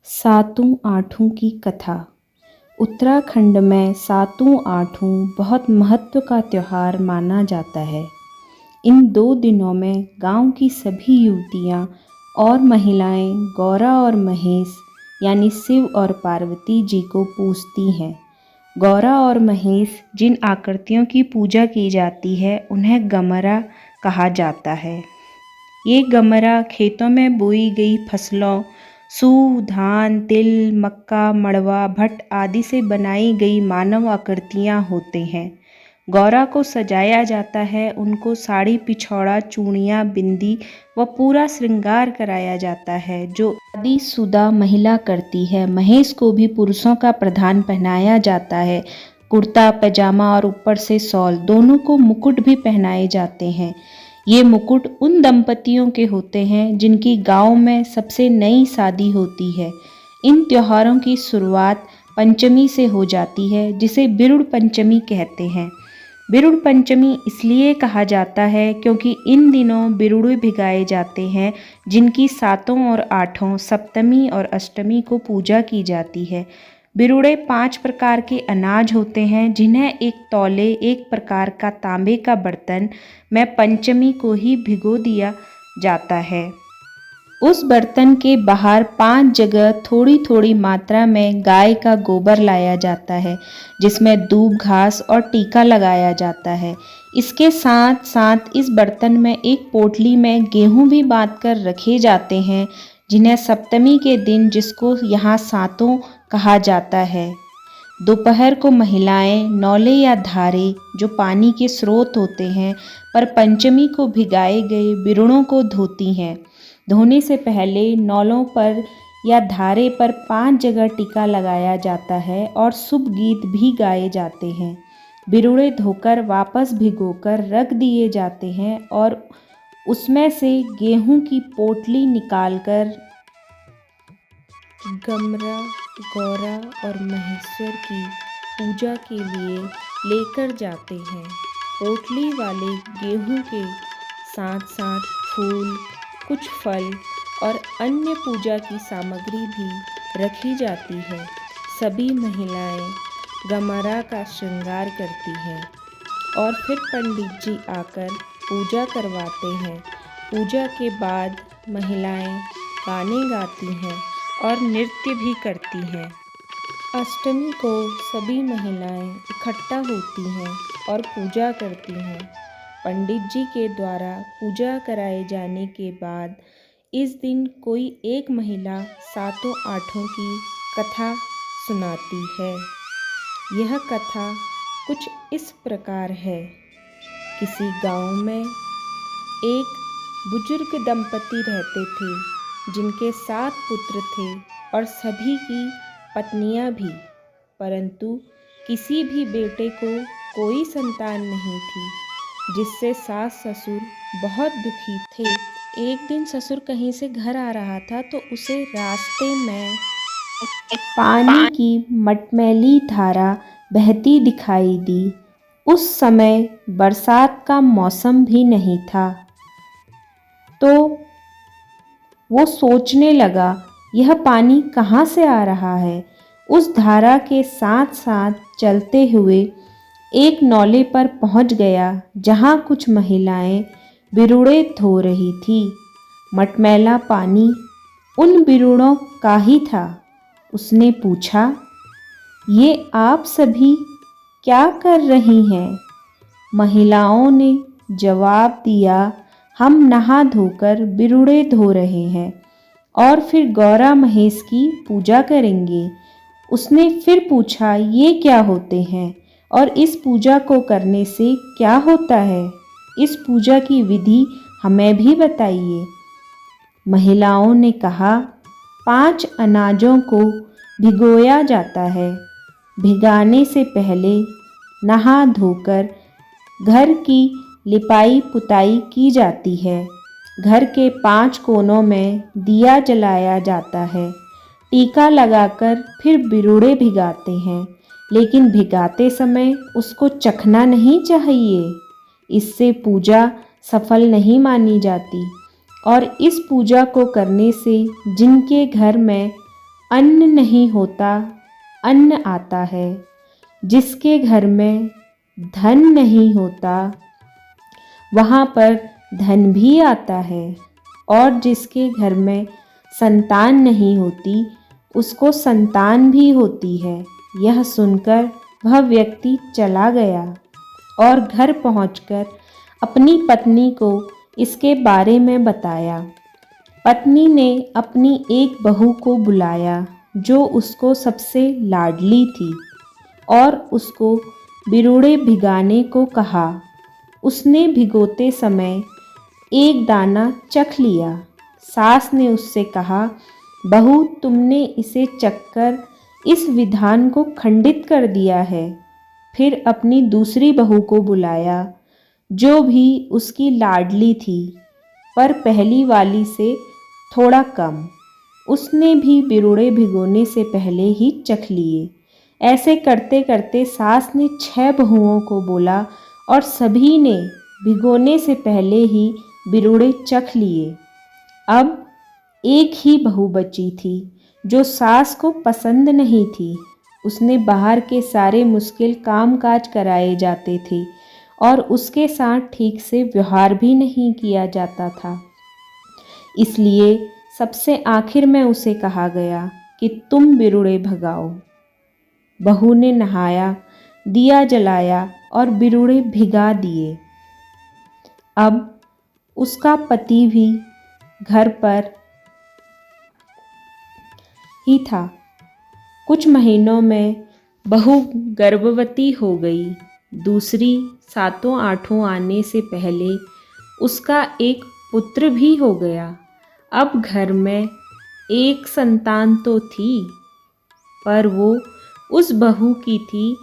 सातों आठों की कथा। उत्तराखंड में सातों आठों बहुत महत्व का त्यौहार माना जाता है। इन 2 दिनों में गांव की सभी युवतियां और महिलाएं गौरा और महेश यानी शिव और पार्वती जी को पूजती हैं। गौरा और महेश जिन आकृतियों की पूजा की जाती है उन्हें गमरा कहा जाता है। ये गमरा खेतों में बोई गई फसलों सूप, धान, तिल, मक्का, मड़वा, भट्ट आदि से बनाई गई मानव आकृतियाँ होते हैं। गौरा को सजाया जाता है, उनको साड़ी, पिछौड़ा, चूड़ियाँ, बिंदी व पूरा श्रृंगार कराया जाता है जो शादीशुदा महिला करती है। महेश को भी पुरुषों का प्रधान पहनाया जाता है, कुर्ता पैजामा और ऊपर से शॉल। दोनों को मुकुट भी पहनाए जाते हैं। ये मुकुट उन दंपतियों के होते हैं जिनकी गांव में सबसे नई शादी होती है। इन त्योहारों की शुरुआत पंचमी से हो जाती है जिसे बिरुड़ पंचमी कहते हैं। बिरुड़ पंचमी इसलिए कहा जाता है क्योंकि इन दिनों बिरुड़े भिगाए जाते हैं जिनकी सातों और आठों सप्तमी और अष्टमी को पूजा की जाती है। बिरुड़े 5 प्रकार के अनाज होते हैं जिन्हें एक तौले, एक प्रकार का तांबे का बर्तन में पंचमी को ही भिगो दिया जाता है। उस बर्तन के बाहर 5 जगह थोड़ी थोड़ी मात्रा में गाय का गोबर लाया जाता है जिसमें दूब घास और टीका लगाया जाता है। इसके साथ साथ इस बर्तन में एक पोटली में गेहूं भी बांधकर रखे जाते हैं जिन्हें सप्तमी के दिन, जिसको यहाँ सातों कहा जाता है, दोपहर को महिलाएं नौले या धारे जो पानी के स्रोत होते हैं पर पंचमी को भिगाए गए बिरुड़ों को धोती हैं। धोने से पहले नौलों पर या धारे पर 5 जगह टीका लगाया जाता है और शुभ गीत भी गाए जाते हैं। बिरुड़े धोकर वापस भिगोकर रख दिए जाते हैं और उसमें से गेहूं की पोटली निकालकर गमरा, गौरा और महेश्वर की पूजा के लिए लेकर जाते हैं। पोटली वाले गेहूं के साथ साथ फूल, कुछ फल और अन्य पूजा की सामग्री भी रखी जाती है। सभी महिलाएं गमरा का श्रृंगार करती हैं और फिर पंडित जी आकर पूजा करवाते हैं। पूजा के बाद महिलाएं गाने गाती हैं और नृत्य भी करती हैं। अष्टमी को सभी महिलाएं इकट्ठा होती हैं और पूजा करती हैं। पंडित जी के द्वारा पूजा कराए जाने के बाद इस दिन कोई एक महिला सातों आठों की कथा सुनाती है। यह कथा कुछ इस प्रकार है। किसी गांव में एक बुजुर्ग दंपति रहते थे जिनके 7 पुत्र थे और सभी की पत्नियां भी, परंतु किसी भी बेटे को कोई संतान नहीं थी, जिससे सास ससुर बहुत दुखी थे। एक दिन ससुर कहीं से घर आ रहा था तो उसे रास्ते में पानी की मटमैली धारा बहती दिखाई दी। उस समय बरसात का मौसम भी नहीं था तो वो सोचने लगा, यह पानी कहाँ से आ रहा है। उस धारा के साथ साथ चलते हुए एक नौले पर पहुँच गया जहाँ कुछ महिलाएं बिरुड़े धो रही थी। मटमैला पानी उन बिरुड़ों का ही था। उसने पूछा, ये आप सभी क्या कर रही हैं? महिलाओं ने जवाब दिया, हम नहा धोकर बिरुड़े धो रहे हैं और फिर गौरा महेश की पूजा करेंगे। उसने फिर पूछा, ये क्या होते हैं और इस पूजा को करने से क्या होता है? इस पूजा की विधि हमें भी बताइए। महिलाओं ने कहा, 5 अनाजों को भिगोया जाता है। भिगाने से पहले नहा धोकर घर की लिपाई पुताई की जाती है। घर के 5 कोनों में दिया जलाया जाता है। टीका लगाकर फिर बिरुड़े भिगाते हैं, लेकिन भिगाते समय उसको चखना नहीं चाहिए। इससे पूजा सफल नहीं मानी जाती और इस पूजा को करने से जिनके घर में अन्न नहीं होता, अन्न आता है। जिसके घर में धन नहीं होता, वहाँ पर धन भी आता है। और जिसके घर में संतान नहीं होती, उसको संतान भी होती है। यह सुनकर वह व्यक्ति चला गया और घर पहुंचकर अपनी पत्नी को इसके बारे में बताया। पत्नी ने अपनी एक बहू को बुलाया जो उसको सबसे लाडली थी और उसको बिरुड़े भिगाने को कहा। उसने भिगोते समय एक दाना चख लिया। सास ने उससे कहा, बहू, तुमने इसे चखकर इस विधान को खंडित कर दिया है। फिर अपनी दूसरी बहू को बुलाया जो भी उसकी लाडली थी, पर पहली वाली से थोड़ा कम। उसने भी बिरुड़े भिगोने से पहले ही चख लिए। ऐसे करते करते सास ने 6 बहुओं को बोला और सभी ने भिगोने से पहले ही बिरुड़े चख लिए। अब एक ही बहू बची थी जो सास को पसंद नहीं थी। उसने बाहर के सारे मुश्किल कामकाज कराए जाते थे और उसके साथ ठीक से व्यवहार भी नहीं किया जाता था। इसलिए सबसे आखिर में उसे कहा गया कि तुम बिरुड़े भगाओ। बहू ने नहाया, दिया जलाया और बिरुड़े भिगा दिए। अब उसका पति भी घर पर ही था। कुछ महीनों में बहू गर्भवती हो गई। दूसरी 7-8 आने से पहले उसका एक पुत्र भी हो गया। अब घर में एक संतान तो थी, पर वो उस बहू की थी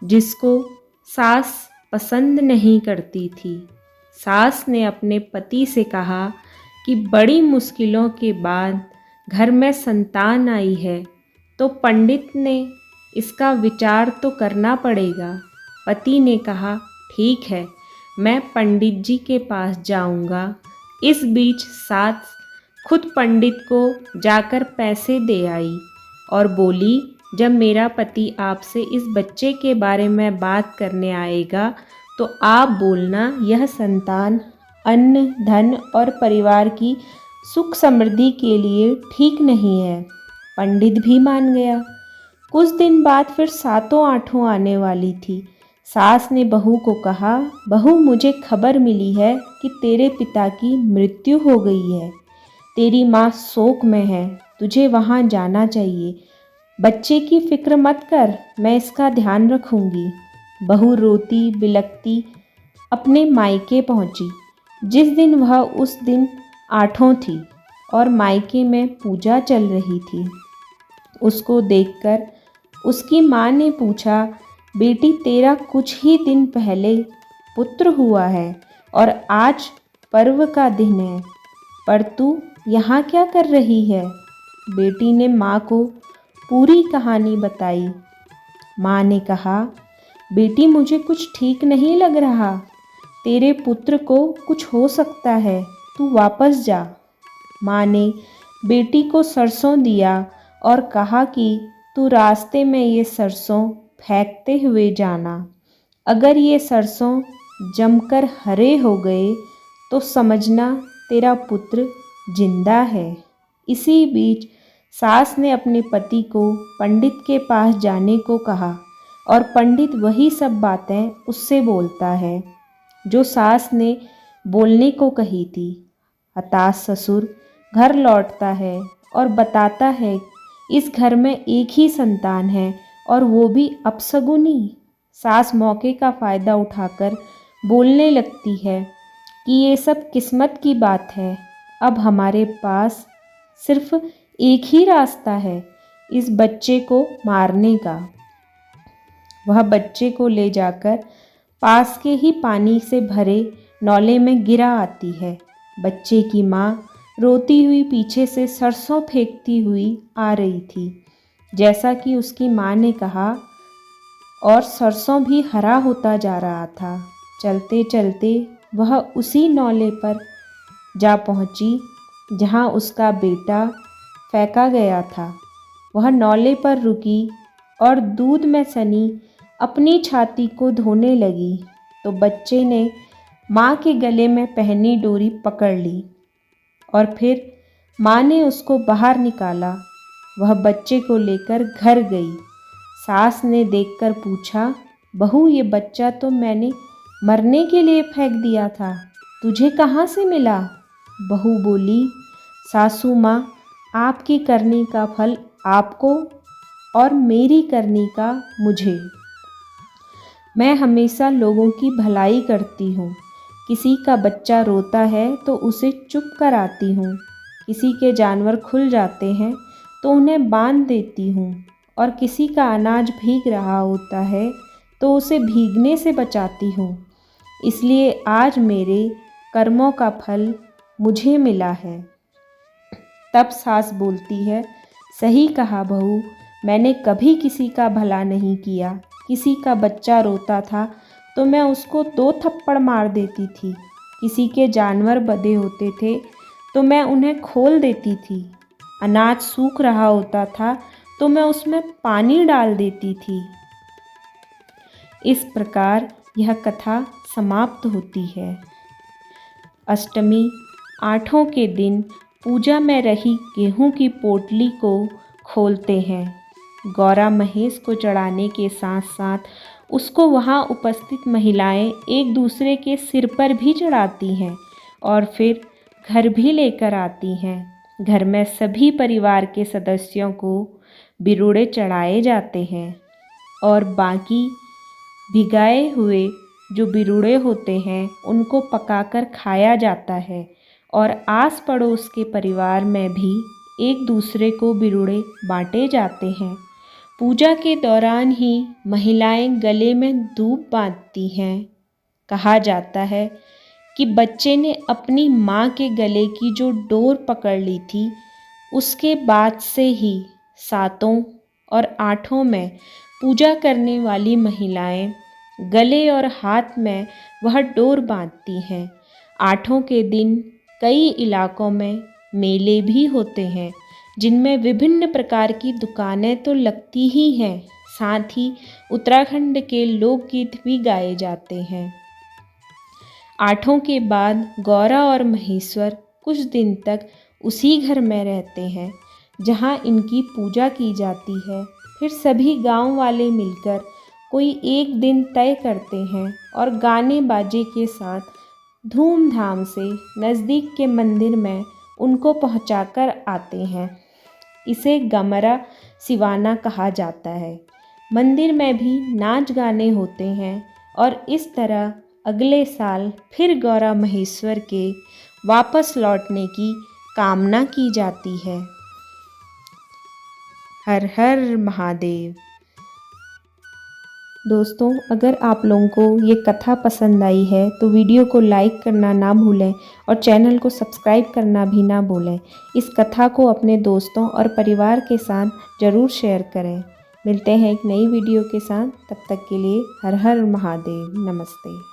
जिसको सास पसंद नहीं करती थी। सास ने अपने पति से कहा कि बड़ी मुश्किलों के बाद घर में संतान आई है, तो पंडित ने इसका विचार तो करना पड़ेगा। पति ने कहा, ठीक है, मैं पंडित जी के पास जाऊंगा। इस बीच सास खुद पंडित को जाकर पैसे दे आई और बोली, जब मेरा पति आपसे इस बच्चे के बारे में बात करने आएगा तो आप बोलना यह संतान अन्न, धन और परिवार की सुख समृद्धि के लिए ठीक नहीं है। पंडित भी मान गया। कुछ दिन बाद फिर 7-8 आने वाली थी। सास ने बहू को कहा, बहू, मुझे खबर मिली है कि तेरे पिता की मृत्यु हो गई है। तेरी माँ शोक में है, तुझे वहाँ जाना चाहिए। बच्चे की फिक्र मत कर, मैं इसका ध्यान रखूंगी। बहू रोती बिलखती अपने मायके पहुंची। जिस दिन वह उस दिन 8 थी और मायके में पूजा चल रही थी। उसको देखकर उसकी माँ ने पूछा, बेटी, तेरा कुछ ही दिन पहले पुत्र हुआ है और आज पर्व का दिन है, पर तू यहाँ क्या कर रही है? बेटी ने माँ को पूरी कहानी बताई। माँ ने कहा, बेटी, मुझे कुछ ठीक नहीं लग रहा। तेरे पुत्र को कुछ हो सकता है, तू वापस जा। माँ ने बेटी को सरसों दिया और कहा कि तू रास्ते में ये सरसों फेंकते हुए जाना। अगर ये सरसों जमकर हरे हो गए तो समझना तेरा पुत्र जिंदा है। इसी बीच सास ने अपने पति को पंडित के पास जाने को कहा और पंडित वही सब बातें उससे बोलता है जो सास ने बोलने को कही थी। हताश ससुर घर लौटता है और बताता है इस घर में एक ही संतान है और वो भी अपशगुनी। सास मौके का फ़ायदा उठाकर बोलने लगती है कि ये सब किस्मत की बात है। अब हमारे पास सिर्फ एक ही रास्ता है, इस बच्चे को मारने का। वह बच्चे को ले जाकर पास के ही पानी से भरे नौले में गिरा आती है। बच्चे की माँ रोती हुई पीछे से सरसों फेंकती हुई आ रही थी, जैसा कि उसकी माँ ने कहा, और सरसों भी हरा होता जा रहा था। चलते चलते वह उसी नौले पर जा पहुँची जहाँ उसका बेटा फेंका गया था। वह नौले पर रुकी और दूध में सनी अपनी छाती को धोने लगी तो बच्चे ने माँ के गले में पहनी डोरी पकड़ ली और फिर माँ ने उसको बाहर निकाला। वह बच्चे को लेकर घर गई। सास ने देखकर पूछा, बहू ये बच्चा तो मैंने मरने के लिए फेंक दिया था, तुझे कहाँ से मिला? बहू बोली, सासू माँ आपकी करनी का फल आपको और मेरी करनी का मुझे। मैं हमेशा लोगों की भलाई करती हूँ। किसी का बच्चा रोता है तो उसे चुप कराती हूँ। किसी के जानवर खुल जाते हैं तो उन्हें बांध देती हूँ और किसी का अनाज भीग रहा होता है तो उसे भीगने से बचाती हूँ। इसलिए आज मेरे कर्मों का फल मुझे मिला है। तब सास बोलती है, सही कहा बहू, मैंने कभी किसी का भला नहीं किया। किसी का बच्चा रोता था तो मैं उसको 2 थप्पड़ मार देती थी। किसी के जानवर बंधे होते थे तो मैं उन्हें खोल देती थी। अनाज सूख रहा होता था तो मैं उसमें पानी डाल देती थी। इस प्रकार यह कथा समाप्त होती है। अष्टमी, आठों के दिन पूजा में रही गेहूं की पोटली को खोलते हैं। गौरा महेश को चढ़ाने के साथ साथ उसको वहाँ उपस्थित महिलाएं एक दूसरे के सिर पर भी चढ़ाती हैं और फिर घर भी लेकर आती हैं। घर में सभी परिवार के सदस्यों को बिरुड़े चढ़ाए जाते हैं और बाकी भिगाए हुए जो बिरुड़े होते हैं उनको पकाकर खाया जाता है और आस पड़ोस के परिवार में भी एक दूसरे को बिरुड़े बांटे जाते हैं। पूजा के दौरान ही महिलाएं गले में धूप बांधती हैं। कहा जाता है कि बच्चे ने अपनी माँ के गले की जो डोर पकड़ ली थी उसके बाद से ही 7 और 8 में पूजा करने वाली महिलाएं गले और हाथ में वह डोर बांधती हैं। 8 के दिन कई इलाकों में मेले भी होते हैं जिनमें विभिन्न प्रकार की दुकानें तो लगती ही हैं, साथ ही उत्तराखंड के लोकगीत भी गाए जाते हैं। 8 के बाद गौरा और महेश्वर कुछ दिन तक उसी घर में रहते हैं जहां इनकी पूजा की जाती है। फिर सभी गांव वाले मिलकर कोई एक दिन तय करते हैं और गाने बाजे के साथ धूमधाम से नज़दीक के मंदिर में उनको पहुंचाकर आते हैं। इसे गमरा सिवाना कहा जाता है। मंदिर में भी नाच गाने होते हैं और इस तरह अगले साल फिर गौरा महेश्वर के वापस लौटने की कामना की जाती है। हर हर महादेव। दोस्तों, अगर आप लोगों को ये कथा पसंद आई है तो वीडियो को लाइक करना ना भूलें और चैनल को सब्सक्राइब करना भी ना भूलें। इस कथा को अपने दोस्तों और परिवार के साथ ज़रूर शेयर करें। मिलते हैं एक नई वीडियो के साथ, तब तक के लिए हर हर महादेव। नमस्ते।